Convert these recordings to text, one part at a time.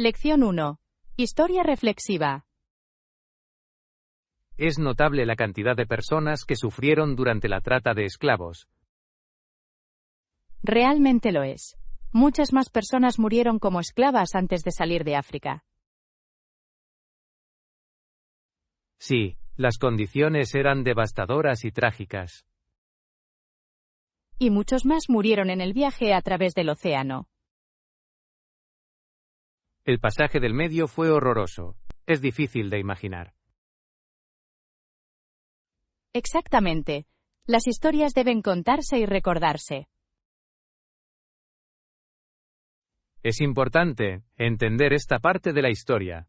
Lección 1. Historia reflexiva. Es notable la cantidad de personas que sufrieron durante la trata de esclavos. Realmente lo es. Muchas más personas murieron como esclavas antes de salir de África. Sí, las condiciones eran devastadoras y trágicas. Y muchos más murieron en el viaje a través del océano. El pasaje del medio fue horroroso. Es difícil de imaginar. Exactamente. Las historias deben contarse y recordarse. Es importante entender esta parte de la historia.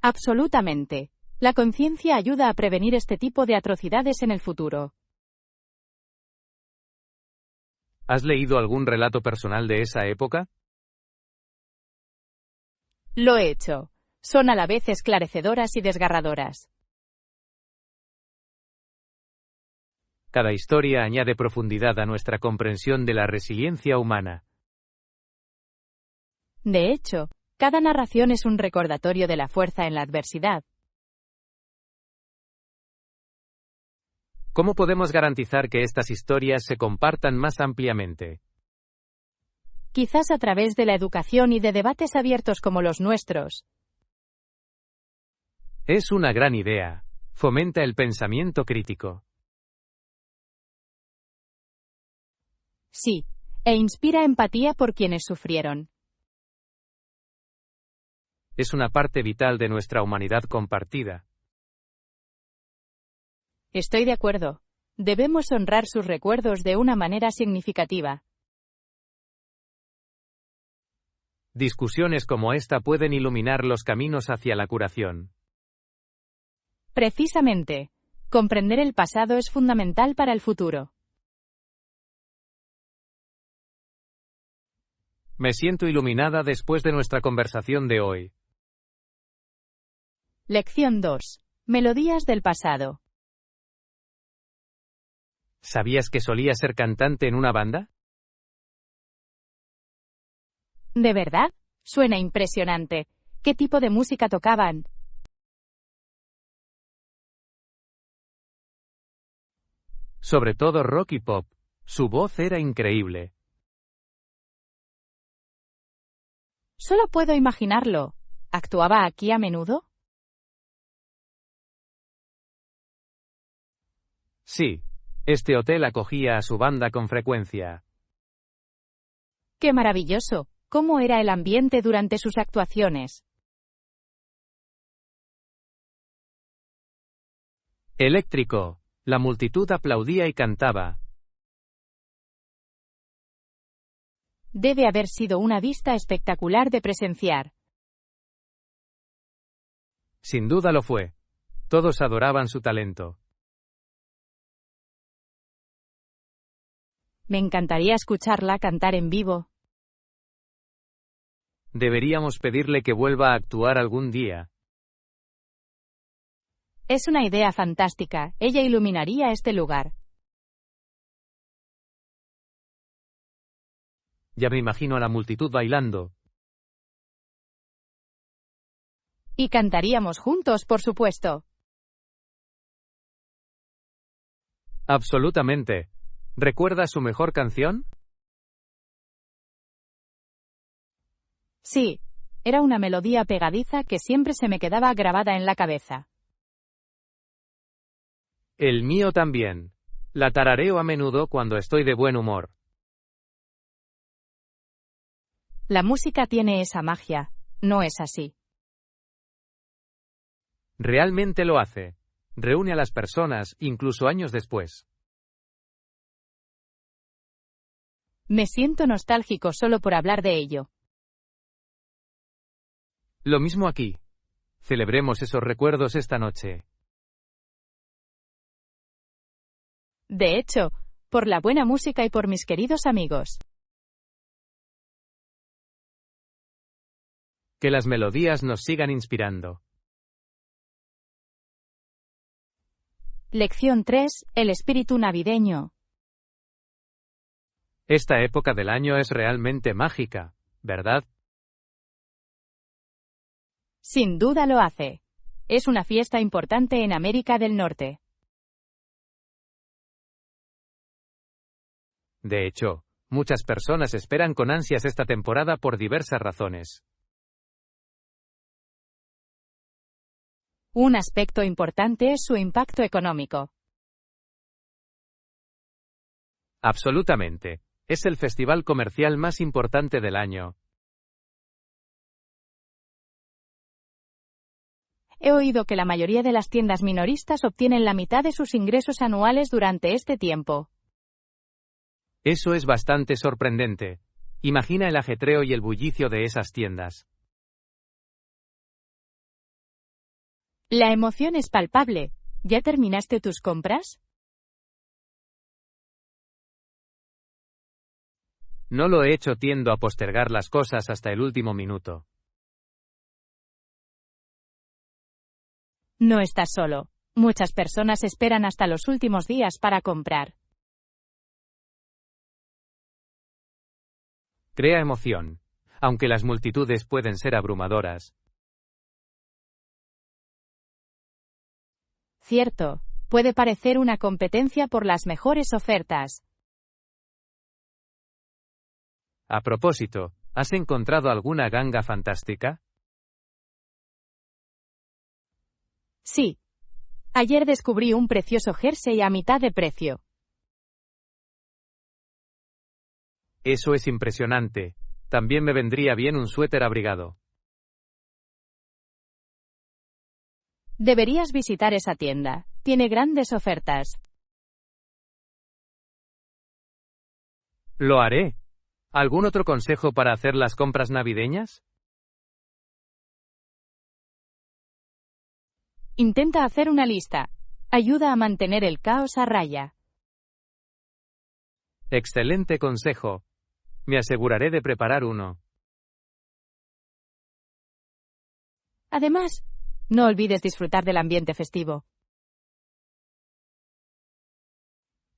Absolutamente. La conciencia ayuda a prevenir este tipo de atrocidades en el futuro. ¿Has leído algún relato personal de esa época? Lo he hecho. Son a la vez esclarecedoras y desgarradoras. Cada historia añade profundidad a nuestra comprensión de la resiliencia humana. De hecho, cada narración es un recordatorio de la fuerza en la adversidad. ¿Cómo podemos garantizar que estas historias se compartan más ampliamente? Quizás a través de la educación y de debates abiertos como los nuestros. Es una gran idea. Fomenta el pensamiento crítico. Sí, e inspira empatía por quienes sufrieron. Es una parte vital de nuestra humanidad compartida. Estoy de acuerdo. Debemos honrar sus recuerdos de una manera significativa. Discusiones como esta pueden iluminar los caminos hacia la curación. Precisamente. Comprender el pasado es fundamental para el futuro. Me siento iluminada después de nuestra conversación de hoy. Lección 2. Melodías del pasado. ¿Sabías que solía ser cantante en una banda? ¿De verdad? Suena impresionante. ¿Qué tipo de música tocaban? Sobre todo rock y pop. Su voz era increíble. Solo puedo imaginarlo. ¿Actuaba aquí a menudo? Sí. Este hotel acogía a su banda con frecuencia. ¡Qué maravilloso! ¿Cómo era el ambiente durante sus actuaciones? Eléctrico. La multitud aplaudía y cantaba. Debe haber sido una vista espectacular de presenciar. Sin duda lo fue. Todos adoraban su talento. Me encantaría escucharla cantar en vivo. Deberíamos pedirle que vuelva a actuar algún día. Es una idea fantástica. Ella iluminaría este lugar. Ya me imagino a la multitud bailando. Y cantaríamos juntos, por supuesto. Absolutamente. ¿Recuerda su mejor canción? Sí. Era una melodía pegadiza que siempre se me quedaba grabada en la cabeza. El mío también. La tarareo a menudo cuando estoy de buen humor. La música tiene esa magia, ¿no es así? Realmente lo hace. Reúne a las personas, incluso años después. Me siento nostálgico solo por hablar de ello. Lo mismo aquí. Celebremos esos recuerdos esta noche. De hecho, por la buena música y por mis queridos amigos. Que las melodías nos sigan inspirando. Lección 3. El espíritu navideño. Esta época del año es realmente mágica, ¿verdad? Sin duda lo hace. Es una fiesta importante en América del Norte. De hecho, muchas personas esperan con ansias esta temporada por diversas razones. Un aspecto importante es su impacto económico. Absolutamente. Es el festival comercial más importante del año. He oído que la mayoría de las tiendas minoristas obtienen la mitad de sus ingresos anuales durante este tiempo. Eso es bastante sorprendente. Imagina el ajetreo y el bullicio de esas tiendas. La emoción es palpable. ¿Ya terminaste tus compras? No lo he hecho, tiendo a postergar las cosas hasta el último minuto. No estás solo. Muchas personas esperan hasta los últimos días para comprar. Crea emoción, aunque las multitudes pueden ser abrumadoras. Cierto, puede parecer una competencia por las mejores ofertas. A propósito, ¿has encontrado alguna ganga fantástica? Sí. Ayer descubrí un precioso jersey a mitad de precio. Eso es impresionante. También me vendría bien un suéter abrigado. Deberías visitar esa tienda. Tiene grandes ofertas. Lo haré. ¿Algún otro consejo para hacer las compras navideñas? Intenta hacer una lista. Ayuda a mantener el caos a raya. Excelente consejo. Me aseguraré de preparar uno. Además, no olvides disfrutar del ambiente festivo.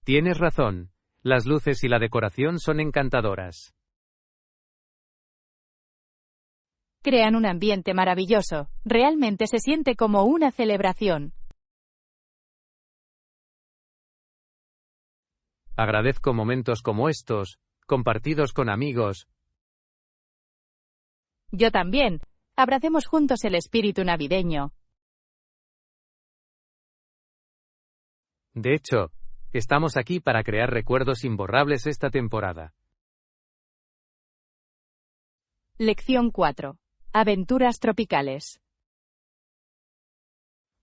Tienes razón. Las luces y la decoración son encantadoras. Crean un ambiente maravilloso. Realmente se siente como una celebración. Agradezco momentos como estos, compartidos con amigos. Yo también. Abracemos juntos el espíritu navideño. De hecho, estamos aquí para crear recuerdos imborrables esta temporada. Lección 4. Aventuras tropicales.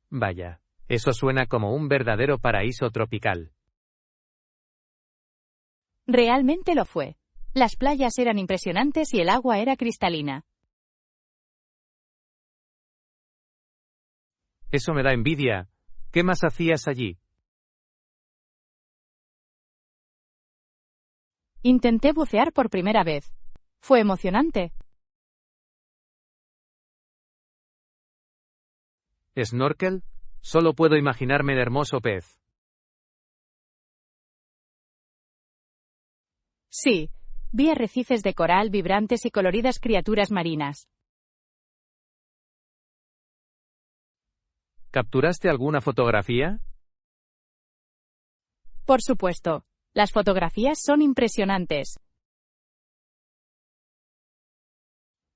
Vaya, eso suena como un verdadero paraíso tropical. Realmente lo fue. Las playas eran impresionantes y el agua era cristalina. Eso me da envidia. ¿Qué más hacías allí? Intenté bucear por primera vez. Fue emocionante. ¿Snorkel? Solo puedo imaginarme el hermoso pez. Sí, vi arrecifes de coral vibrantes y coloridas criaturas marinas. ¿Capturaste alguna fotografía? Por supuesto, las fotografías son impresionantes.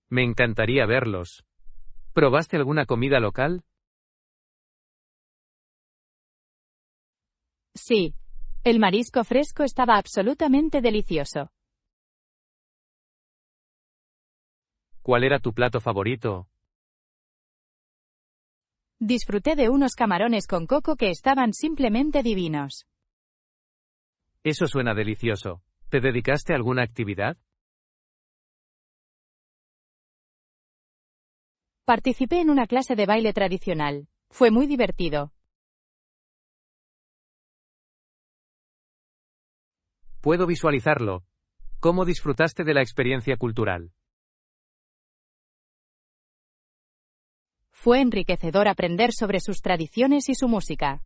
Me encantaría verlos. ¿Probaste alguna comida local? Sí, el marisco fresco estaba absolutamente delicioso. ¿Cuál era tu plato favorito? Disfruté de unos camarones con coco que estaban simplemente divinos. Eso suena delicioso. ¿Te dedicaste a alguna actividad? Participé en una clase de baile tradicional. Fue muy divertido. Puedo visualizarlo. ¿Cómo disfrutaste de la experiencia cultural? Fue enriquecedor aprender sobre sus tradiciones y su música.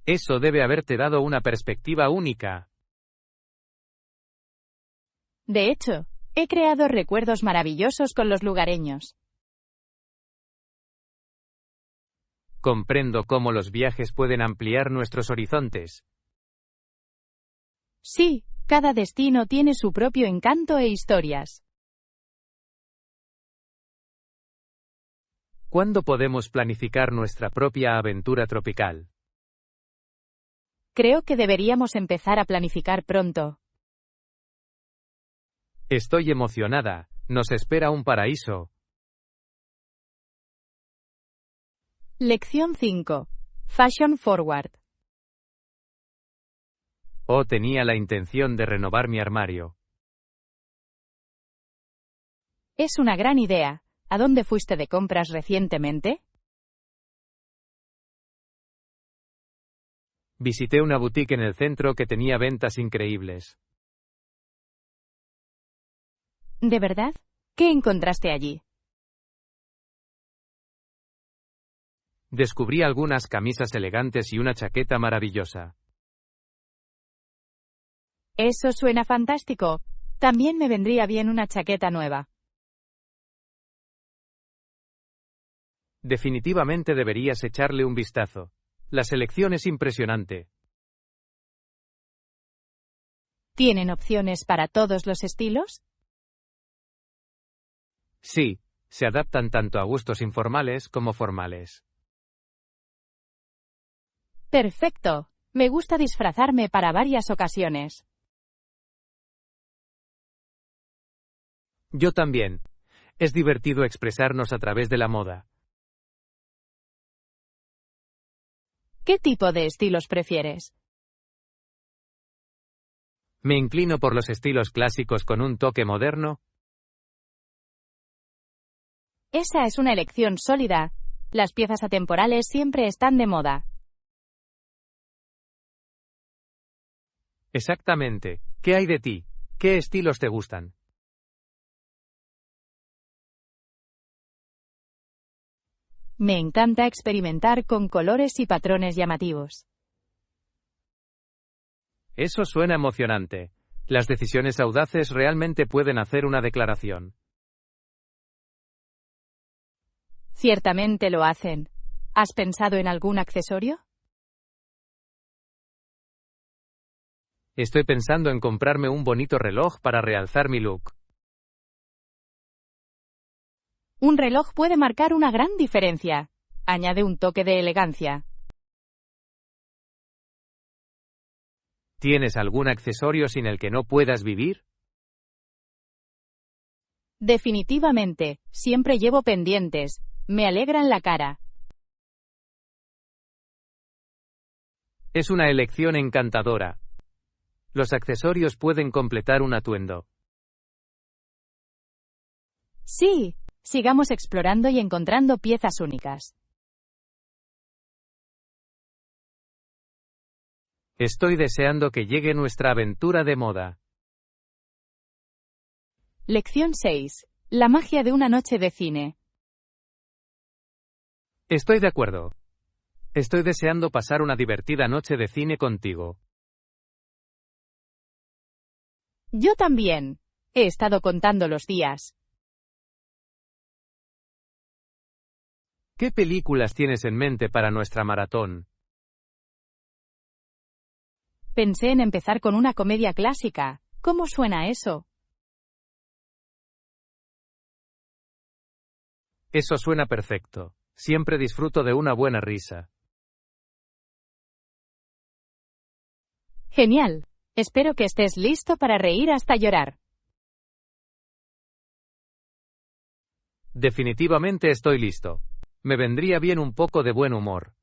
Eso debe haberte dado una perspectiva única. De hecho, He creado recuerdos maravillosos con los lugareños. Comprendo cómo los viajes pueden ampliar nuestros horizontes. Sí, cada destino tiene su propio encanto e historias. ¿Cuándo podemos planificar nuestra propia aventura tropical? Creo que deberíamos empezar a planificar pronto. Estoy emocionada, nos espera un paraíso. Lección 5. Fashion Forward. Oh, tenía la intención de renovar mi armario. Es una gran idea. ¿A dónde fuiste de compras recientemente? Visité una boutique en el centro que tenía ventas increíbles. ¿De verdad? ¿Qué encontraste allí? Descubrí algunas camisas elegantes y una chaqueta maravillosa. Eso suena fantástico. También me vendría bien una chaqueta nueva. Definitivamente deberías echarle un vistazo. La selección es impresionante. ¿Tienen opciones para todos los estilos? Sí, se adaptan tanto a gustos informales como formales. Perfecto. Me gusta disfrazarme para varias ocasiones. Yo también. Es divertido expresarnos a través de la moda. ¿Qué tipo de estilos prefieres? Me inclino por los estilos clásicos con un toque moderno. Esa es una elección sólida. Las piezas atemporales siempre están de moda. Exactamente. ¿Qué hay de ti? ¿Qué estilos te gustan? Me encanta experimentar con colores y patrones llamativos. Eso suena emocionante. Las decisiones audaces realmente pueden hacer una declaración. Ciertamente lo hacen. ¿Has pensado en algún accesorio? Estoy pensando en comprarme un bonito reloj para realzar mi look. Un reloj puede marcar una gran diferencia. Añade un toque de elegancia. ¿Tienes algún accesorio sin el que no puedas vivir? Definitivamente, siempre llevo pendientes. Me alegran la cara. Es una elección encantadora. Los accesorios pueden completar un atuendo. Sí, sigamos explorando y encontrando piezas únicas. Estoy deseando que llegue nuestra aventura de moda. Lección 6. La magia de una noche de cine. Estoy de acuerdo. Estoy deseando pasar una divertida noche de cine contigo. Yo también. He estado contando los días. ¿Qué películas tienes en mente para nuestra maratón? Pensé en empezar con una comedia clásica. ¿Cómo suena eso? Eso suena perfecto. Siempre disfruto de una buena risa. Genial. Espero que estés listo para reír hasta llorar. Definitivamente estoy listo. Me vendría bien un poco de buen humor.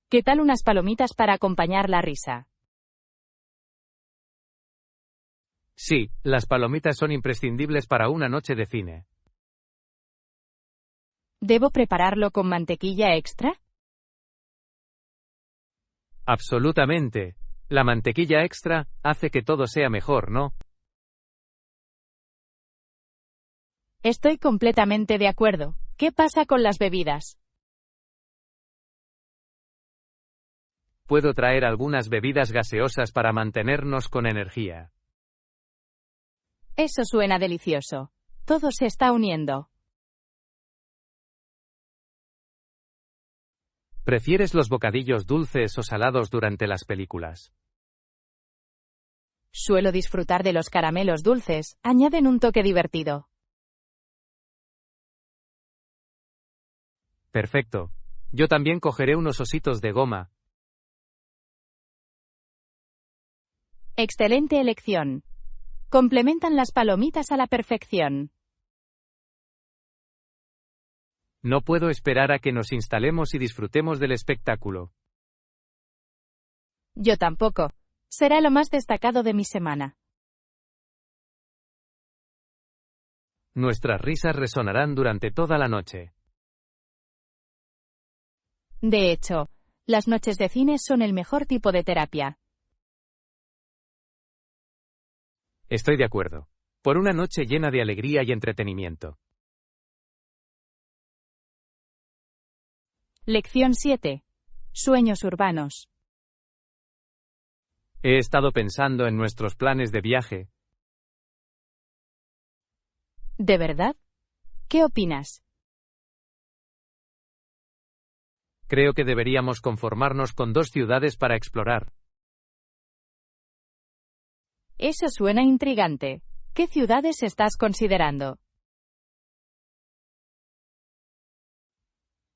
¿Qué tal unas palomitas para acompañar la risa? Sí, las palomitas son imprescindibles para una noche de cine. ¿Debo prepararlo con mantequilla extra? Absolutamente. La mantequilla extra hace que todo sea mejor, ¿no? Estoy completamente de acuerdo. ¿Qué pasa con las bebidas? Puedo traer algunas bebidas gaseosas para mantenernos con energía. Eso suena delicioso. Todo se está uniendo. ¿Prefieres los bocadillos dulces o salados durante las películas? Suelo disfrutar de los caramelos dulces, añaden un toque divertido. Perfecto. Yo también cogeré unos ositos de goma. Excelente elección. Complementan las palomitas a la perfección. No puedo esperar a que nos instalemos y disfrutemos del espectáculo. Yo tampoco. Será lo más destacado de mi semana. Nuestras risas resonarán durante toda la noche. De hecho, las noches de cine son el mejor tipo de terapia. Estoy de acuerdo. Por una noche llena de alegría y entretenimiento. Lección 7. Sueños urbanos. He estado pensando en nuestros planes de viaje. ¿De verdad? ¿Qué opinas? Creo que deberíamos conformarnos con 2 ciudades para explorar. Eso suena intrigante. ¿Qué ciudades estás considerando?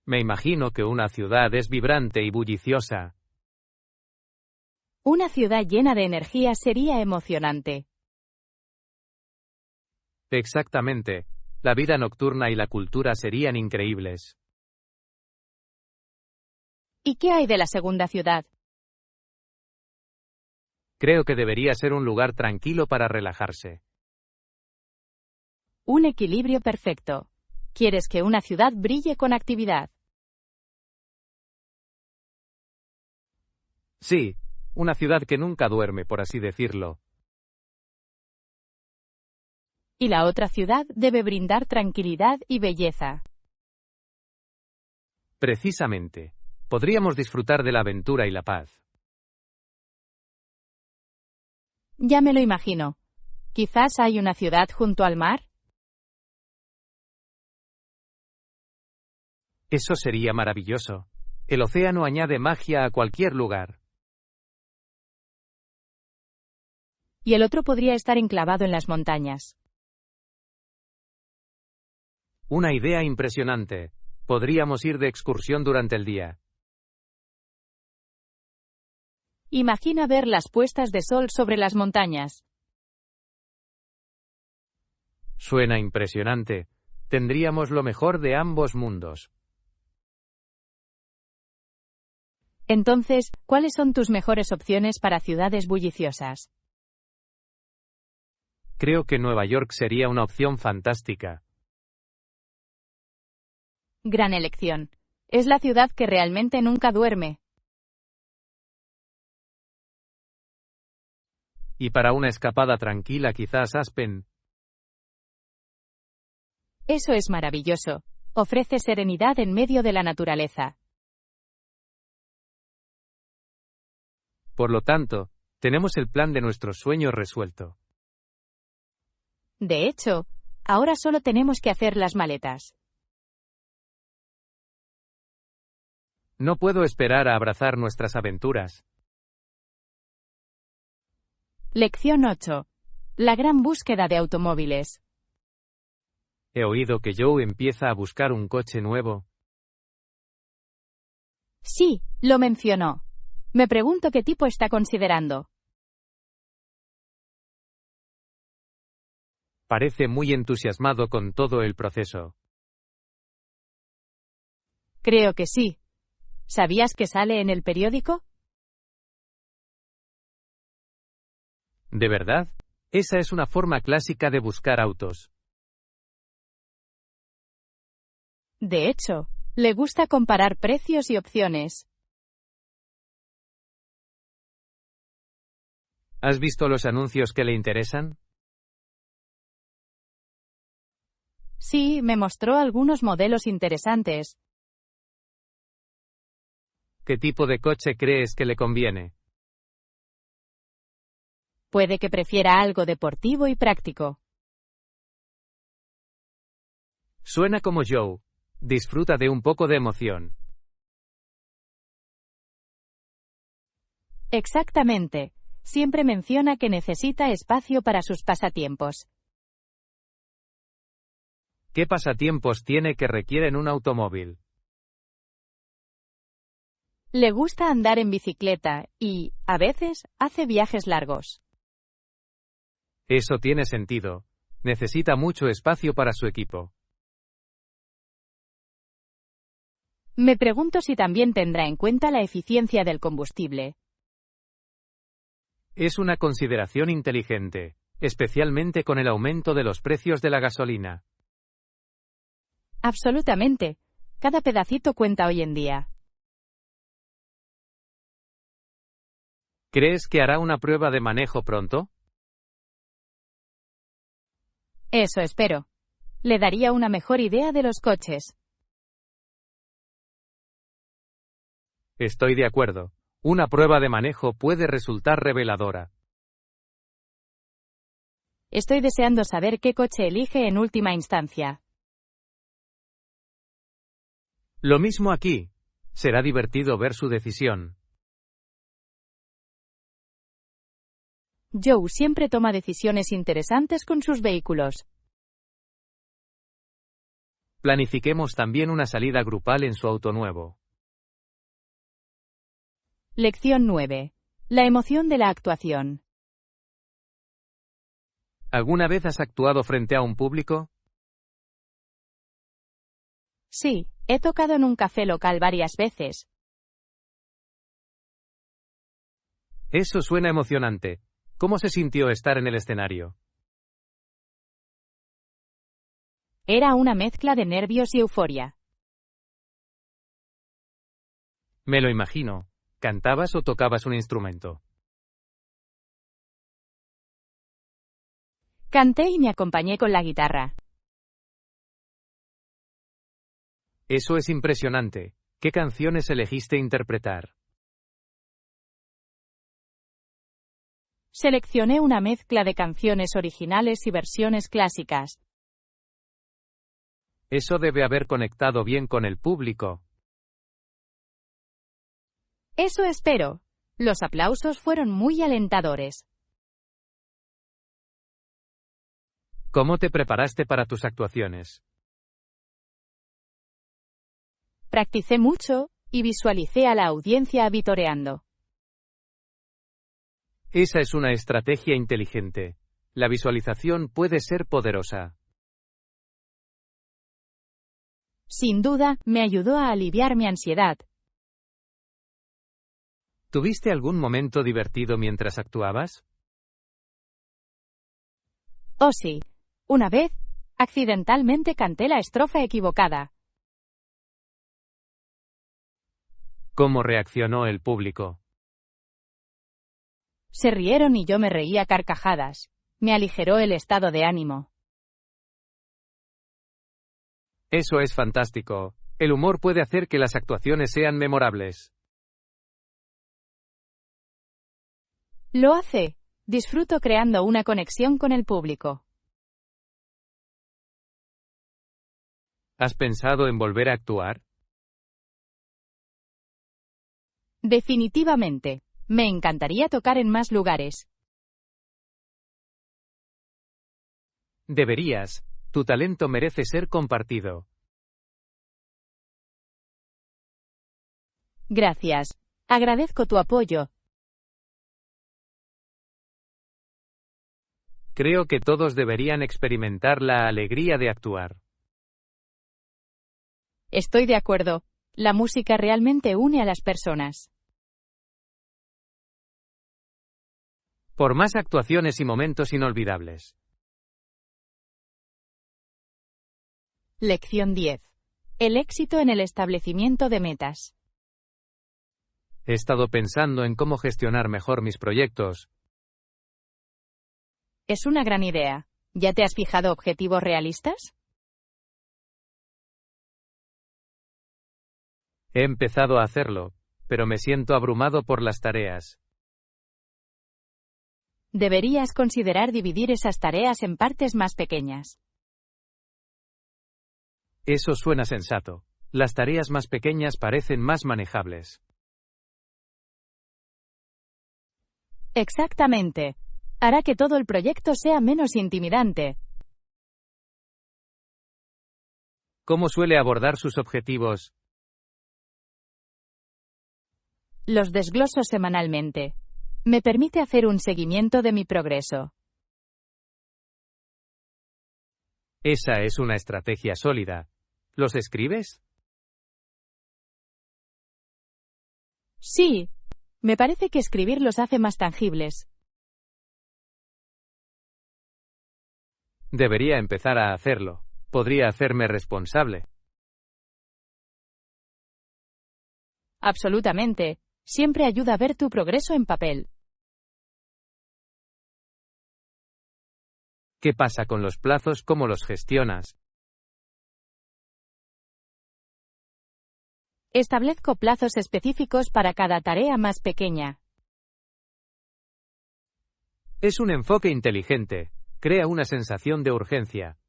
Me imagino que una ciudad es vibrante y bulliciosa. Una ciudad llena de energía sería emocionante. Exactamente. La vida nocturna y la cultura serían increíbles. ¿Y qué hay de la segunda ciudad? Creo que debería ser un lugar tranquilo para relajarse. Un equilibrio perfecto. ¿Quieres que una ciudad brille con actividad? Sí, una ciudad que nunca duerme, por así decirlo. Y la otra ciudad debe brindar tranquilidad y belleza. Precisamente. Podríamos disfrutar de la aventura y la paz. Ya me lo imagino. Quizás hay una ciudad junto al mar. Eso sería maravilloso. El océano añade magia a cualquier lugar. Y el otro podría estar enclavado en las montañas. Una idea impresionante. Podríamos ir de excursión durante el día. Imagina ver las puestas de sol sobre las montañas. Suena impresionante. Tendríamos lo mejor de ambos mundos. Entonces, ¿cuáles son tus mejores opciones para ciudades bulliciosas? Creo que Nueva York sería una opción fantástica. Gran elección. Es la ciudad que realmente nunca duerme. Y para una escapada tranquila, quizás Aspen. Eso es maravilloso. Ofrece serenidad en medio de la naturaleza. Por lo tanto, tenemos el plan de nuestros sueños resuelto. De hecho, ahora solo tenemos que hacer las maletas. No puedo esperar a abrazar nuestras aventuras. Lección 8. La gran búsqueda de automóviles. He oído que Joe empieza a buscar un coche nuevo. Sí, lo mencionó. Me pregunto qué tipo está considerando. Parece muy entusiasmado con todo el proceso. Creo que sí. ¿Sabías que sale en el periódico? ¿De verdad? Esa es una forma clásica de buscar autos. De hecho, le gusta comparar precios y opciones. ¿Has visto los anuncios que le interesan? Sí, me mostró algunos modelos interesantes. ¿Qué tipo de coche crees que le conviene? Puede que prefiera algo deportivo y práctico. Suena como Joe. Disfruta de un poco de emoción. Exactamente. Siempre menciona que necesita espacio para sus pasatiempos. ¿Qué pasatiempos tiene que requieren un automóvil? Le gusta andar en bicicleta y, a veces, hace viajes largos. Eso tiene sentido. Necesita mucho espacio para su equipo. Me pregunto si también tendrá en cuenta la eficiencia del combustible. Es una consideración inteligente, especialmente con el aumento de los precios de la gasolina. Absolutamente. Cada pedacito cuenta hoy en día. ¿Crees que hará una prueba de manejo pronto? Eso espero. Le daría una mejor idea de los coches. Estoy de acuerdo. Una prueba de manejo puede resultar reveladora. Estoy deseando saber qué coche elige en última instancia. Lo mismo aquí. Será divertido ver su decisión. Joe siempre toma decisiones interesantes con sus vehículos. Planifiquemos también una salida grupal en su auto nuevo. Lección 9. La emoción de la actuación. ¿Alguna vez has actuado frente a un público? Sí, he tocado en un café local varias veces. Eso suena emocionante. ¿Cómo se sintió estar en el escenario? Era una mezcla de nervios y euforia. Me lo imagino. ¿Cantabas o tocabas un instrumento? Canté y me acompañé con la guitarra. Eso es impresionante. ¿Qué canciones elegiste interpretar? Seleccioné una mezcla de canciones originales y versiones clásicas. Eso debe haber conectado bien con el público. Eso espero. Los aplausos fueron muy alentadores. ¿Cómo te preparaste para tus actuaciones? Practicé mucho, y visualicé a la audiencia vitoreando. Esa es una estrategia inteligente. La visualización puede ser poderosa. Sin duda, me ayudó a aliviar mi ansiedad. ¿Tuviste algún momento divertido mientras actuabas? Oh sí. Una vez, accidentalmente canté la estrofa equivocada. ¿Cómo reaccionó el público? Se rieron y yo me reí a carcajadas. Me aligeró el estado de ánimo. Eso es fantástico. El humor puede hacer que las actuaciones sean memorables. Lo hace. Disfruto creando una conexión con el público. ¿Has pensado en volver a actuar? Definitivamente. Me encantaría tocar en más lugares. Deberías. Tu talento merece ser compartido. Gracias. Agradezco tu apoyo. Creo que todos deberían experimentar la alegría de actuar. Estoy de acuerdo. La música realmente une a las personas. Por más actuaciones y momentos inolvidables. Lección 10. El éxito en el establecimiento de metas. He estado pensando en cómo gestionar mejor mis proyectos. Es una gran idea. ¿Ya te has fijado objetivos realistas? He empezado a hacerlo, pero me siento abrumado por las tareas. Deberías considerar dividir esas tareas en partes más pequeñas. Eso suena sensato. Las tareas más pequeñas parecen más manejables. Exactamente. Hará que todo el proyecto sea menos intimidante. ¿Cómo suele abordar sus objetivos? Los desgloso semanalmente. Me permite hacer un seguimiento de mi progreso. Esa es una estrategia sólida. ¿Los escribes? Sí. Me parece que escribir los hace más tangibles. Debería empezar a hacerlo. Podría hacerme responsable. Absolutamente. Siempre ayuda a ver tu progreso en papel. ¿Qué pasa con los plazos? ¿Cómo los gestionas? Establezco plazos específicos para cada tarea más pequeña. Es un enfoque inteligente. Crea una sensación de urgencia.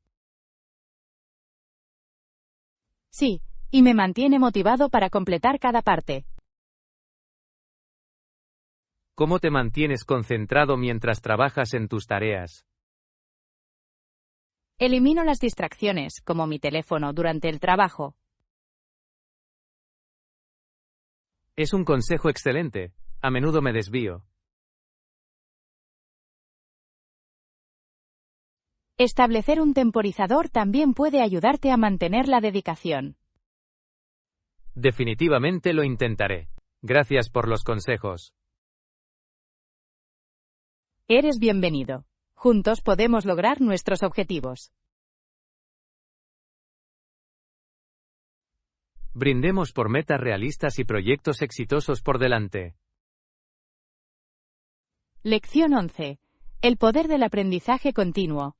Sí, y me mantiene motivado para completar cada parte. ¿Cómo te mantienes concentrado mientras trabajas en tus tareas? Elimino las distracciones, como mi teléfono, durante el trabajo. Es un consejo excelente. A menudo me desvío. Establecer un temporizador también puede ayudarte a mantener la dedicación. Definitivamente lo intentaré. Gracias por los consejos. Eres bienvenido. Juntos podemos lograr nuestros objetivos. Brindemos por metas realistas y proyectos exitosos por delante. Lección 11. El poder del aprendizaje continuo.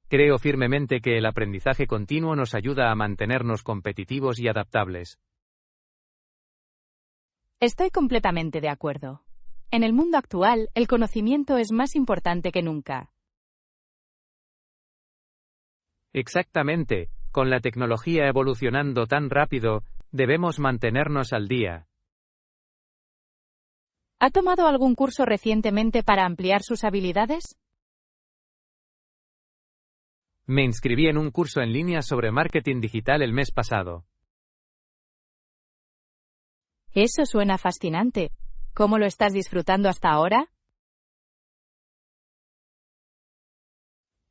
Creo firmemente que el aprendizaje continuo nos ayuda a mantenernos competitivos y adaptables. Estoy completamente de acuerdo. En el mundo actual, el conocimiento es más importante que nunca. Exactamente. Con la tecnología evolucionando tan rápido, debemos mantenernos al día. ¿Ha tomado algún curso recientemente para ampliar sus habilidades? Me inscribí en un curso en línea sobre marketing digital el mes pasado. Eso suena fascinante. ¿Cómo lo estás disfrutando hasta ahora?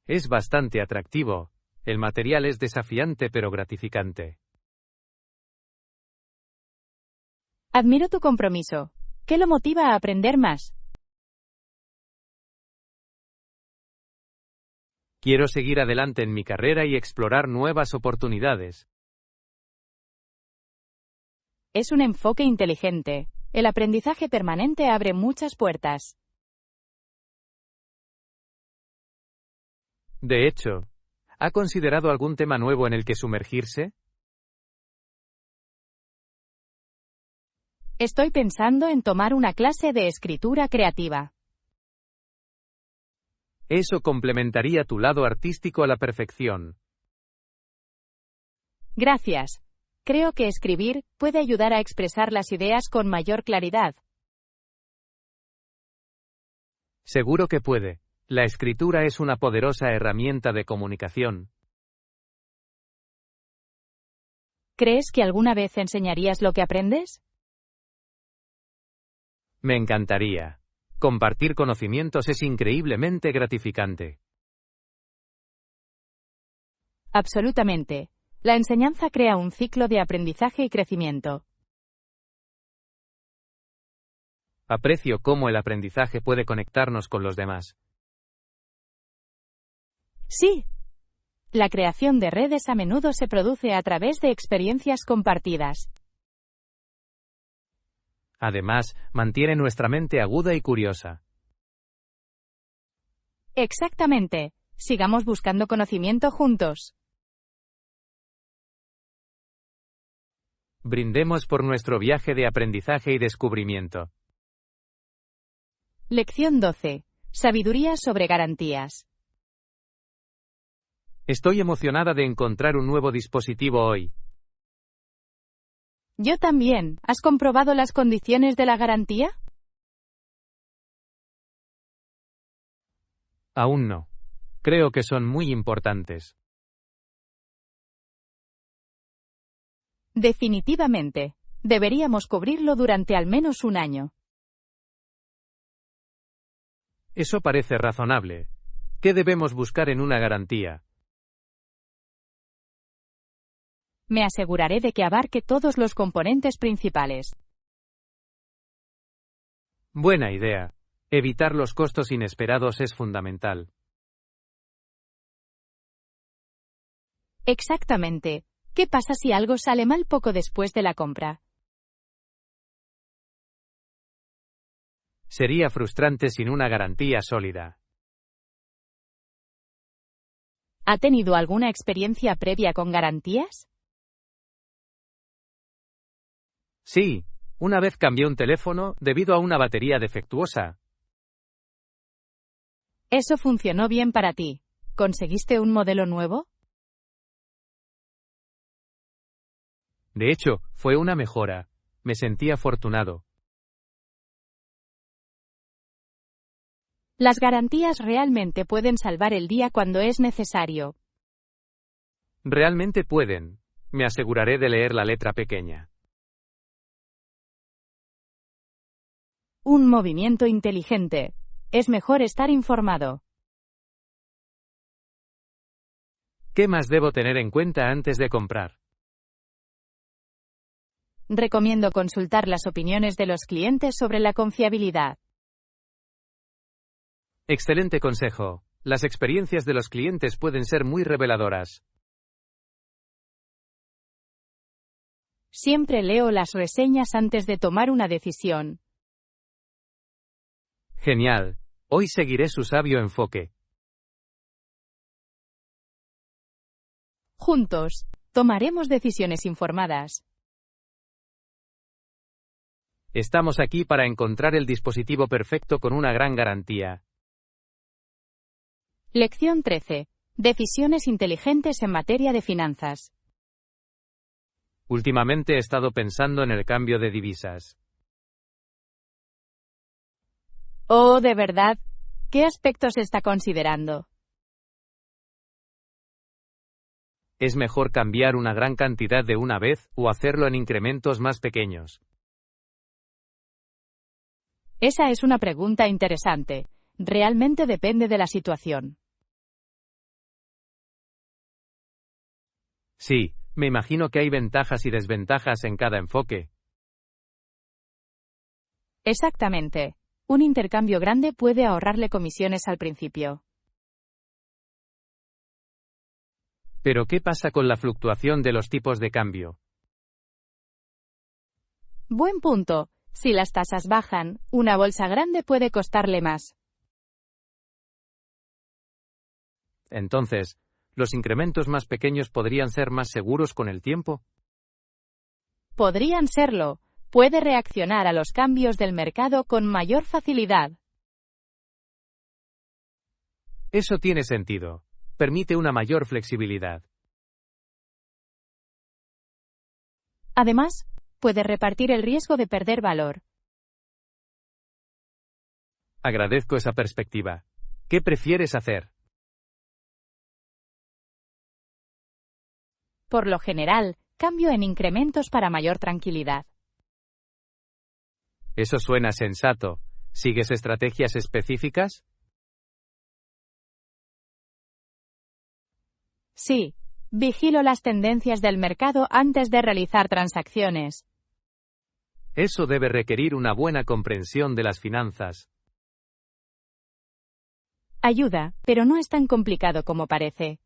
Es bastante atractivo. El material es desafiante pero gratificante. Admiro tu compromiso. ¿Qué lo motiva a aprender más? Quiero seguir adelante en mi carrera y explorar nuevas oportunidades. Es un enfoque inteligente. El aprendizaje permanente abre muchas puertas. De hecho, ¿ha considerado algún tema nuevo en el que sumergirse? Estoy pensando en tomar una clase de escritura creativa. Eso complementaría tu lado artístico a la perfección. Gracias. Creo que escribir puede ayudar a expresar las ideas con mayor claridad. Seguro que puede. La escritura es una poderosa herramienta de comunicación. ¿Crees que alguna vez enseñarías lo que aprendes? Me encantaría. Compartir conocimientos es increíblemente gratificante. Absolutamente. La enseñanza crea un ciclo de aprendizaje y crecimiento. Aprecio cómo el aprendizaje puede conectarnos con los demás. Sí. La creación de redes a menudo se produce a través de experiencias compartidas. Además, mantiene nuestra mente aguda y curiosa. Exactamente. Sigamos buscando conocimiento juntos. Brindemos por nuestro viaje de aprendizaje y descubrimiento. Lección 12. Sabiduría sobre garantías. Estoy emocionada de encontrar un nuevo dispositivo hoy. Yo también. ¿Has comprobado las condiciones de la garantía? Aún no. Creo que son muy importantes. Definitivamente. Deberíamos cubrirlo durante al menos un año. Eso parece razonable. ¿Qué debemos buscar en una garantía? Me aseguraré de que abarque todos los componentes principales. Buena idea. Evitar los costos inesperados es fundamental. Exactamente. ¿Qué pasa si algo sale mal poco después de la compra? Sería frustrante sin una garantía sólida. ¿Ha tenido alguna experiencia previa con garantías? Sí, una vez cambié un teléfono debido a una batería defectuosa. Eso funcionó bien para ti. ¿Conseguiste un modelo nuevo? De hecho, fue una mejora. Me sentí afortunado. Las garantías realmente pueden salvar el día cuando es necesario. Realmente pueden. Me aseguraré de leer la letra pequeña. Un movimiento inteligente. Es mejor estar informado. ¿Qué más debo tener en cuenta antes de comprar? Recomiendo consultar las opiniones de los clientes sobre la confiabilidad. Excelente consejo. Las experiencias de los clientes pueden ser muy reveladoras. Siempre leo las reseñas antes de tomar una decisión. Genial. Hoy seguiré su sabio enfoque. Juntos, tomaremos decisiones informadas. Estamos aquí para encontrar el dispositivo perfecto con una gran garantía. Lección 13. Decisiones inteligentes en materia de finanzas. Últimamente he estado pensando en el cambio de divisas. Oh, ¿de verdad? ¿Qué aspectos está considerando? ¿Es mejor cambiar una gran cantidad de una vez o hacerlo en incrementos más pequeños? Esa es una pregunta interesante. Realmente depende de la situación. Sí, me imagino que hay ventajas y desventajas en cada enfoque. Exactamente. Un intercambio grande puede ahorrarle comisiones al principio. Pero ¿qué pasa con la fluctuación de los tipos de cambio? Buen punto. Si las tasas bajan, una bolsa grande puede costarle más. Entonces, ¿los incrementos más pequeños podrían ser más seguros con el tiempo? Podrían serlo. Puede reaccionar a los cambios del mercado con mayor facilidad. Eso tiene sentido. Permite una mayor flexibilidad. Además, puede repartir el riesgo de perder valor. Agradezco esa perspectiva. ¿Qué prefieres hacer? Por lo general, cambio en incrementos para mayor tranquilidad. Eso suena sensato. ¿Sigues estrategias específicas? Sí, vigilo las tendencias del mercado antes de realizar transacciones. Eso debe requerir una buena comprensión de las finanzas. Ayuda, pero no es tan complicado como parece.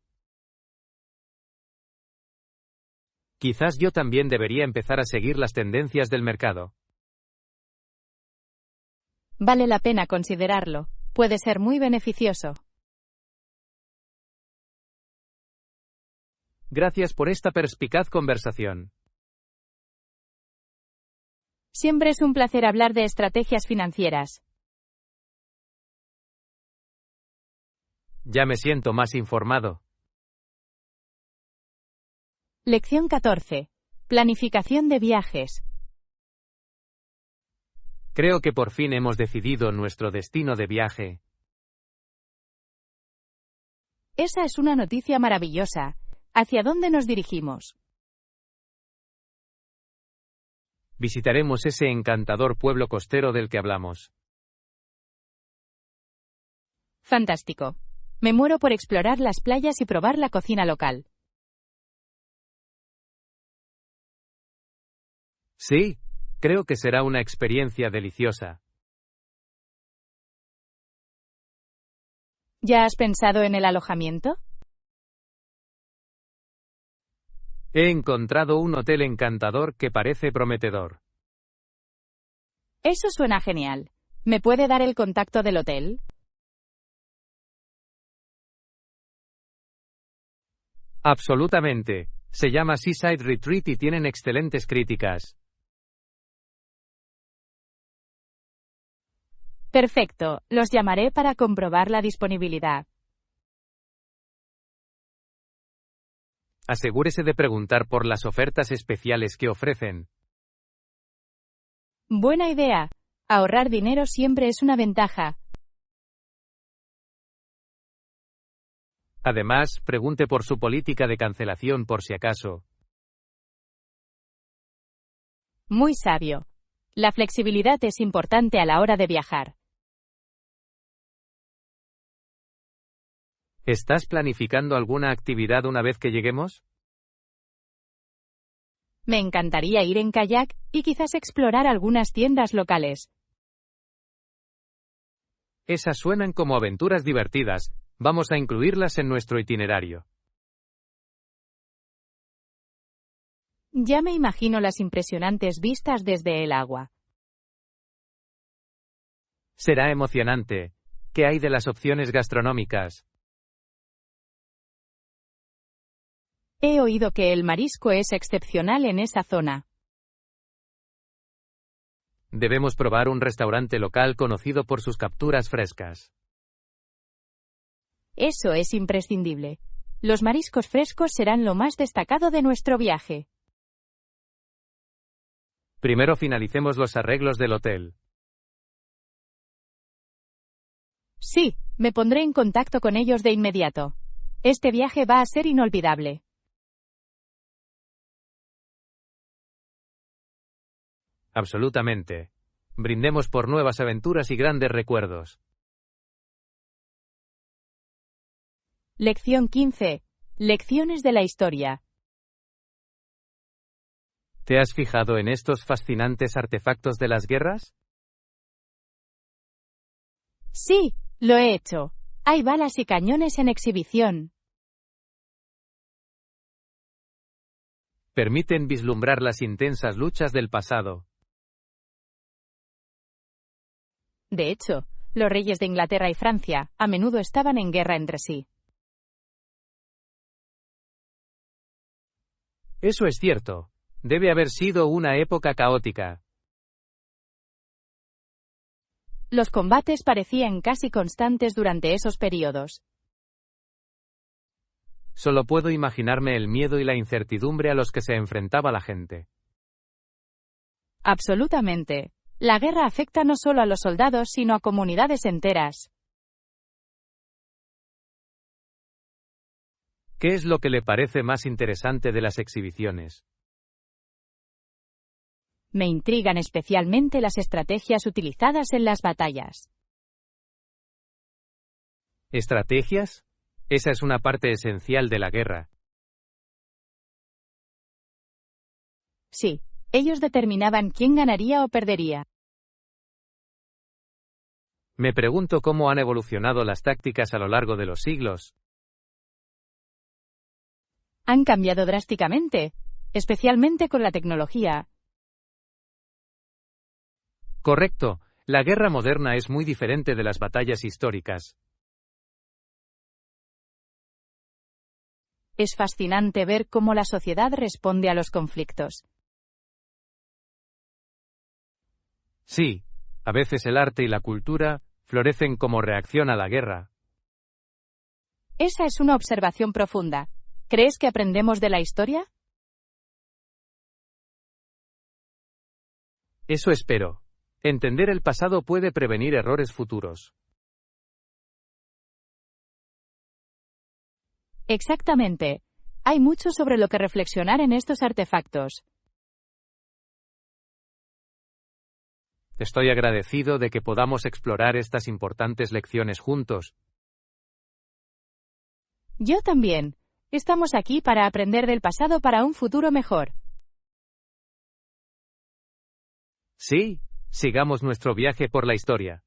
Quizás yo también debería empezar a seguir las tendencias del mercado. Vale la pena considerarlo. Puede ser muy beneficioso. Gracias por esta perspicaz conversación. Siempre es un placer hablar de estrategias financieras. Ya me siento más informado. Lección 14. Planificación de viajes. Creo que por fin hemos decidido nuestro destino de viaje. Esa es una noticia maravillosa. ¿Hacia dónde nos dirigimos? Visitaremos ese encantador pueblo costero del que hablamos. Fantástico. Me muero por explorar las playas y probar la cocina local. Sí, creo que será una experiencia deliciosa. ¿Ya has pensado en el alojamiento? He encontrado un hotel encantador que parece prometedor. Eso suena genial. ¿Me puede dar el contacto del hotel? Absolutamente. Se llama Seaside Retreat y tienen excelentes críticas. Perfecto, los llamaré para comprobar la disponibilidad. Asegúrese de preguntar por las ofertas especiales que ofrecen. Buena idea. Ahorrar dinero siempre es una ventaja. Además, pregunte por su política de cancelación por si acaso. Muy sabio. La flexibilidad es importante a la hora de viajar. ¿Estás planificando alguna actividad una vez que lleguemos? Me encantaría ir en kayak y quizás explorar algunas tiendas locales. Esas suenan como aventuras divertidas. Vamos a incluirlas en nuestro itinerario. Ya me imagino las impresionantes vistas desde el agua. Será emocionante. ¿Qué hay de las opciones gastronómicas? He oído que el marisco es excepcional en esa zona. Debemos probar un restaurante local conocido por sus capturas frescas. Eso es imprescindible. Los mariscos frescos serán lo más destacado de nuestro viaje. Primero finalicemos los arreglos del hotel. Sí, me pondré en contacto con ellos de inmediato. Este viaje va a ser inolvidable. Absolutamente. Brindemos por nuevas aventuras y grandes recuerdos. Lección 15. Lecciones de la historia. ¿Te has fijado en estos fascinantes artefactos de las guerras? Sí, lo he hecho. Hay balas y cañones en exhibición. Permiten vislumbrar las intensas luchas del pasado. De hecho, los reyes de Inglaterra y Francia a menudo estaban en guerra entre sí. Eso es cierto. Debe haber sido una época caótica. Los combates parecían casi constantes durante esos periodos. Solo puedo imaginarme el miedo y la incertidumbre a los que se enfrentaba la gente. Absolutamente. La guerra afecta no solo a los soldados, sino a comunidades enteras. ¿Qué es lo que le parece más interesante de las exhibiciones? Me intrigan especialmente las estrategias utilizadas en las batallas. ¿Estrategias? Esa es una parte esencial de la guerra. Sí, ellos determinaban quién ganaría o perdería. Me pregunto cómo han evolucionado las tácticas a lo largo de los siglos. Han cambiado drásticamente, especialmente con la tecnología. Correcto, la guerra moderna es muy diferente de las batallas históricas. Es fascinante ver cómo la sociedad responde a los conflictos. Sí, a veces el arte y la cultura florecen como reacción a la guerra. Esa es una observación profunda. ¿Crees que aprendemos de la historia? Eso espero. Entender el pasado puede prevenir errores futuros. Exactamente. Hay mucho sobre lo que reflexionar en estos artefactos. Estoy agradecido de que podamos explorar estas importantes lecciones juntos. Yo también. Estamos aquí para aprender del pasado para un futuro mejor. Sí, sigamos nuestro viaje por la historia.